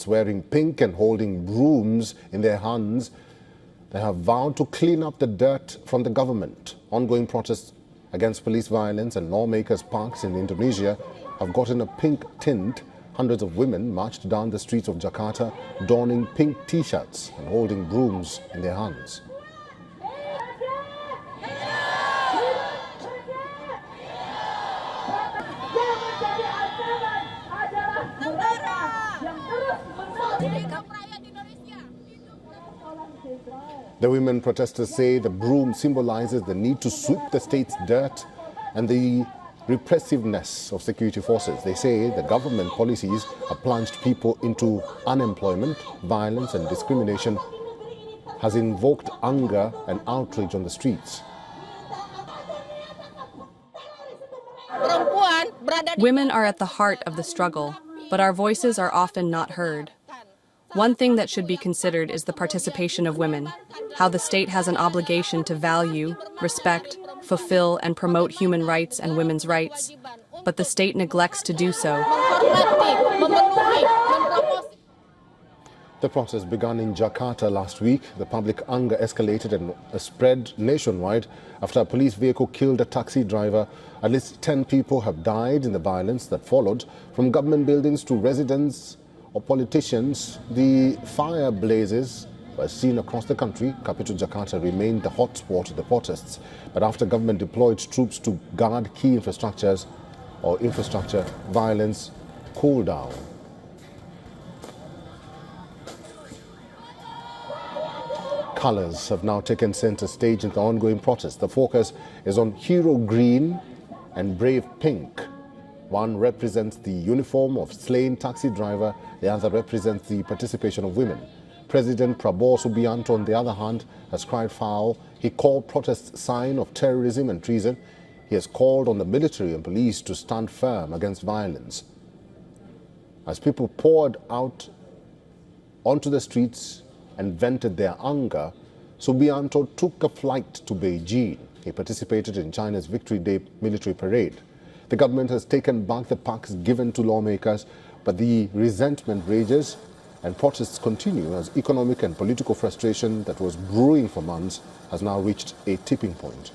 wearing pink and holding brooms in their hands. They have vowed to clean up the dirt from the government. Ongoing protests against police violence and lawmakers' parks in Indonesia have gotten a pink tint. Hundreds of women marched down the streets of Jakarta, donning pink T-shirts and holding brooms in their hands. The women protesters say the broom symbolizes the need to sweep the state's dirt and the repressiveness of security forces. They say the government policies have plunged people into unemployment, violence and discrimination, has invoked anger and outrage on the streets. Women are at the heart of the struggle, but our voices are often not heard. One thing that should be considered is the participation of women, how the state has an obligation to value, respect, fulfill, and promote human rights and women's rights, but the state neglects to do so. The protest began in Jakarta last week. The public anger escalated and spread nationwide after a police vehicle killed a taxi driver. At least 10 people have died in the violence that followed. From government buildings to residents or politicians, the fire blazes were seen across the country. Capital Jakarta remained the hotspot of the protests, but after government deployed troops to guard key infrastructure, violence cooled down. Colours have now taken centre stage in the ongoing protest. The focus is on hero green and brave pink. One represents the uniform of slain taxi driver, the other represents the participation of women. President Prabowo Subianto, on the other hand, has cried foul. He called protests sign of terrorism and treason. He has called on the military and police to stand firm against violence. As people poured out onto the streets and vented their anger, Subianto took a flight to Beijing. He participated in China's Victory Day military parade. The government has taken back the parks given to lawmakers, but the resentment rages and protests continue as economic and political frustration that was brewing for months has now reached a tipping point.